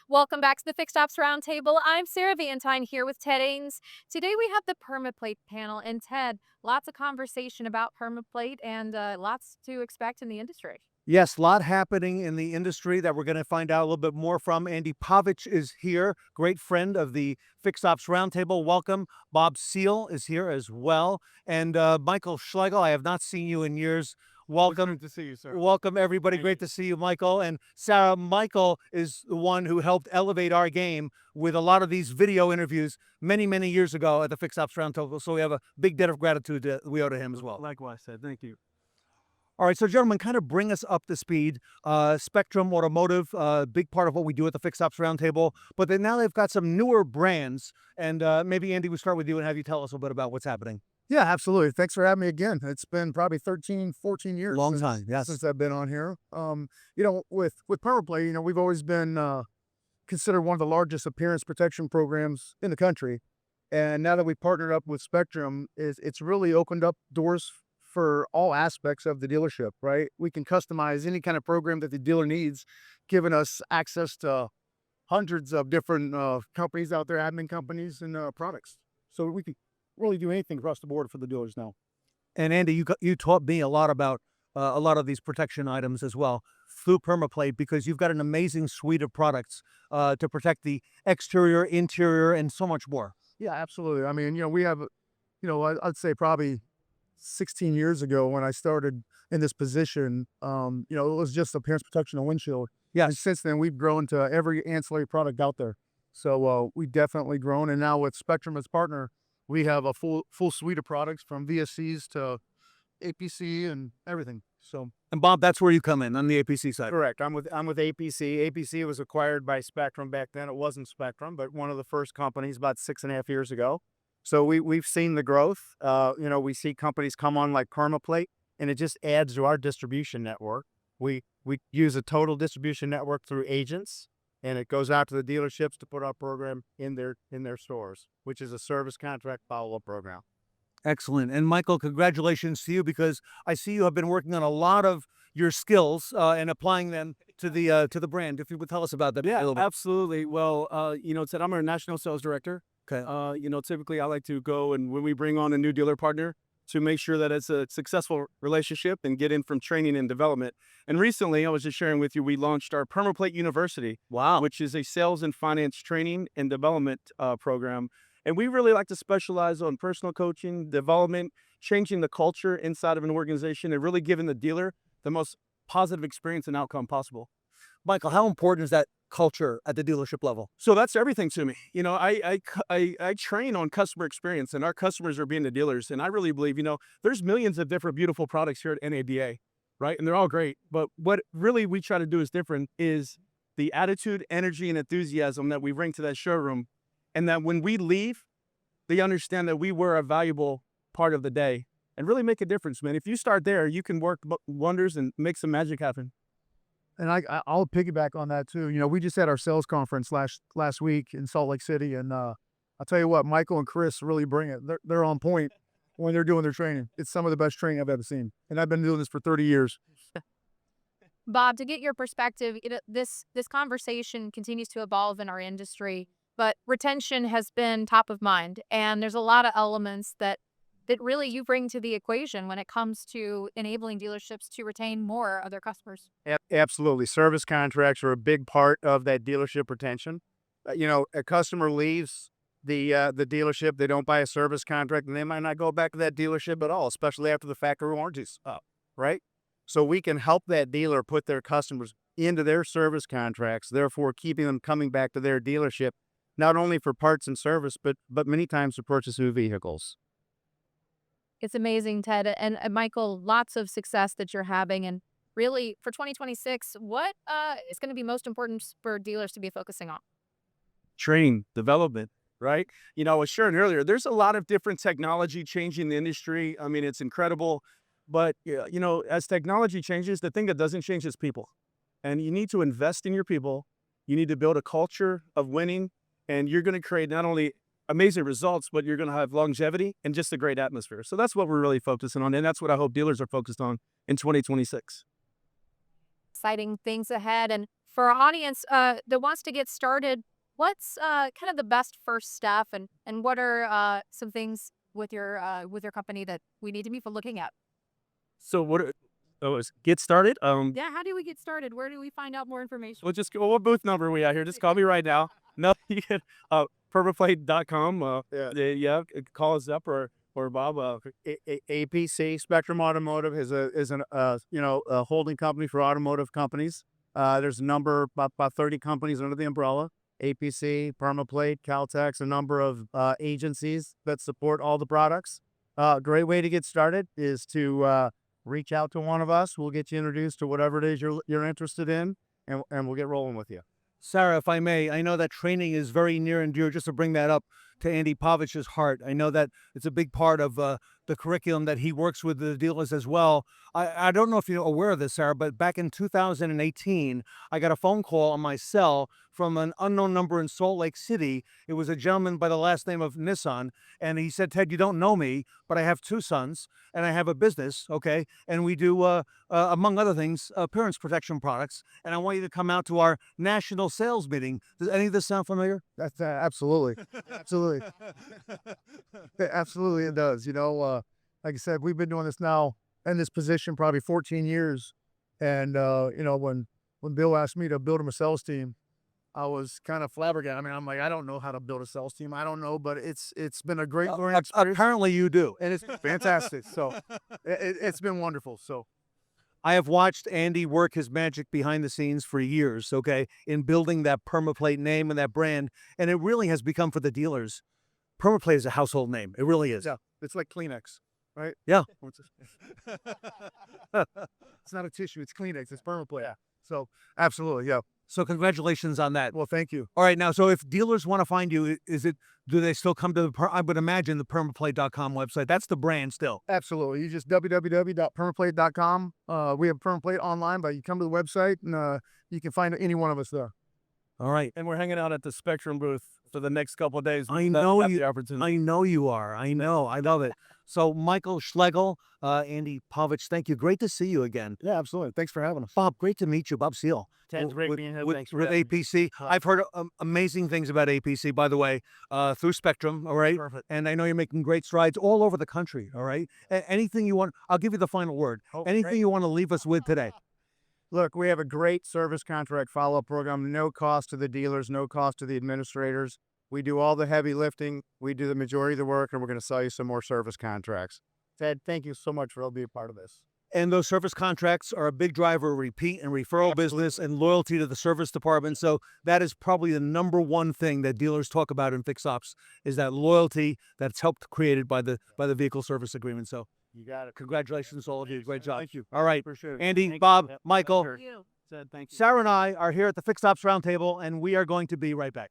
Welcome back to the Fixed Ops Roundtable. I'm Sarah Vantine here with Ted Ains. Today we have the PermaPlate panel, and Ted, lots of conversation about PermaPlate and lots to expect in the industry. Yes, a lot happening in the industry that we're going to find out a little bit more from. Andy Pavich is here, great friend of the Fixed Ops Roundtable. Welcome. Bob Seal is here as well. And Michael Schlegel, I have not seen you in years. Welcome. Good to see you, sir. Welcome, everybody. Thank Great you. to see you, Michael. And Sarah, Michael is the one who helped elevate our game with a lot of these video interviews many, many years ago at the Fixed Ops Roundtable. So we have a big debt of gratitude that we owe to him as well. Likewise, said. Thank you. All right, so gentlemen, kind of bring us up to speed. Spectrum Automotive, big part of what we do at the Fixed Ops Roundtable, but then now they've got some newer brands. And maybe Andy, we'll start with you and have you tell us a bit about what's happening. Yeah, absolutely. Thanks for having me again. It's been probably 13, 14 years. Long time, yes. Since I've been on here. With PermaPlate, we've always been considered one of the largest appearance protection programs in the country. And now that we partnered up with Spectrum, it's really opened up doors for all aspects of the dealership, right? We can customize any kind of program that the dealer needs, giving us access to hundreds of different companies out there, admin companies and products. So we can really do anything across the board for the dealers now. And Andy, you taught me a lot about a lot of these protection items as well through PermaPlate because you've got an amazing suite of products to protect the exterior, interior, and so much more. Yeah, absolutely. I mean, we have, I'd say probably 16 years ago when I started in this position, it was just appearance protection on windshield. Yeah. And since then, we've grown to every ancillary product out there. So we definitely grown. And now with Spectrum as partner, we have a full suite of products from VSCs to APC and everything. So And Bob, that's where you come in on the APC side. Correct. I'm with APC. APC was acquired by Spectrum back then. It wasn't Spectrum, but one of the first companies about 6.5 years ago. So we've seen the growth. We see companies come on like PermaPlate, and it just adds to our distribution network. We use a total distribution network through agents, and it goes out to the dealerships to put our program in their stores, which is a service contract follow-up program. Excellent. And Michael, congratulations to you because I see you have been working on a lot of your skills and applying them to the brand. If you would tell us about that a Yeah, little bit. absolutely. Well, Ted, I'm our national sales director. Okay. Typically I like to go and when we bring on a new dealer partner to make sure that it's a successful relationship and get in from training and development. And recently, I was just sharing with you, we launched our PermaPlate University, Wow. which is a sales and finance training and development program. And we really like to specialize on personal coaching, development, changing the culture inside of an organization, and really giving the dealer the most positive experience and outcome possible. Michael, how important is that culture at the dealership level? So that's everything to me. I train on customer experience, and our customers are being the dealers. And I really believe, there's millions of different beautiful products here at NADA, right? And they're all great. But what really we try to do is different is the attitude, energy, and enthusiasm that we bring to that showroom. And that when we leave, they understand that we were a valuable part of the day and really make a difference, man. If you start there, you can work wonders and make some magic happen. And I'll piggyback on that too. We just had our sales conference last week in Salt Lake City, and I'll tell you what, Michael and Chris really bring it. They're on point when they're doing their training. It's some of the best training I've ever seen, and I've been doing this for 30 years. Bob, to get your perspective, this conversation continues to evolve in our industry, but retention has been top of mind, and there's a lot of elements that really you bring to the equation when it comes to enabling dealerships to retain more of their customers. Absolutely. Service contracts are a big part of that dealership retention. A customer leaves the dealership, they don't buy a service contract, and they might not go back to that dealership at all, especially after the factory warranty's up, right? So we can help that dealer put their customers into their service contracts, therefore keeping them coming back to their dealership, not only for parts and service, but many times to purchase new vehicles. It's amazing, Ted. And Michael, lots of success that you're having. And really, for 2026, what is going to be most important for dealers to be focusing on? Training, development, right? I was sharing earlier, there's a lot of different technology changing the industry. I mean, it's incredible. But, as technology changes, the thing that doesn't change is people. And you need to invest in your people. You need to build a culture of winning. And you're going to create not only amazing results, but you're going to have longevity and just a great atmosphere. So that's what we're really focusing on. And that's what I hope dealers are focused on in 2026. Exciting things ahead. And for our audience that wants to get started, what's kind of the best first step, and what are some things with your company that we need to be looking at? So get started. Yeah, how do we get started? Where do we find out more information? We'll just go. What booth number are we at here? Just call me right now. No, you can PermaPlate.com. Yeah, call us up or Bob. APC Spectrum Automotive is a holding company for automotive companies. There's a number about 30 companies under the umbrella. APC, PermaPlate, Caltex, a number of agencies that support all the products. Great way to get started is to reach out to one of us. We'll get you introduced to whatever it is you're interested in, and we'll get rolling with you. Sarah, if I may, I know that training is very near and dear, just to bring that up, to Andy Pavich's heart. I know that it's a big part of the curriculum that he works with the dealers as well. I don't know if you're aware of this, Sarah, but back in 2018, I got a phone call on my cell from an unknown number in Salt Lake City. It was a gentleman by the last name of Nissan, and he said, "Ted, you don't know me, but I have 2 sons, and I have a business, okay? And we do, among other things, appearance protection products, and I want you to come out to our national sales meeting." Does any of this sound familiar? That's absolutely, absolutely, absolutely, it does. Like I said, we've been doing this now in this position probably 14 years, and when Bill asked me to build him a sales team, I was kind of flabbergasted. I mean, I'm like, I don't know how to build a sales team. I don't know, but it's been a great learning experience, Apparently you do. and it's fantastic. So it's been wonderful. So I have watched Andy work his magic behind the scenes for years, okay, in building that PermaPlate name and that brand, and it really has become for the dealers. PermaPlate is a household name. It really is. yeah, it's like Kleenex, right? Yeah. It's not a tissue. It's Kleenex. It's PermaPlate. Yeah. So absolutely, yeah. So congratulations on that. Well, thank you. All right, now, so if dealers want to find you, do they still come to I would imagine the PermaPlate.com website. That's the brand still. Absolutely. You just www.permaplate.com. We have PermaPlate online, but you come to the website and you can find any one of us there. All right. And we're hanging out at the Spectrum booth for the next couple of days. I know That's you. the opportunity. I know you are. I know. I love it. So Michael Schlegel, Andy Pavich, thank you. Great to see you again. Yeah, absolutely. Thanks for having us. Bob, great to meet you. Bob Seal. Ted's great with, being here. with, Thanks for with having me. APC. I've heard amazing things about APC, by the way, through Spectrum, all right? Perfect. And I know you're making great strides all over the country, all right? Anything you want, I'll give you the final word. Anything you want to leave us with today? Look, we have a great service contract follow-up program, no cost to the dealers, no cost to the administrators. We do all the heavy lifting. We do the majority of the work, and we're going to sell you some more service contracts. Ted, thank you so much for being a part of this. And those service contracts are a big driver of repeat and referral business and loyalty to the service department. So that is probably the number one thing that dealers talk about in fix ops, is that loyalty that's helped created by the vehicle service agreement. So You got it. congratulations to all of you. Great job. Thank you. All right. Appreciate it. Andy, Thank you. Bob, Yep. Michael, Ted, thank you. Sarah and I are here at the Fix Ops Roundtable, and we are going to be right back.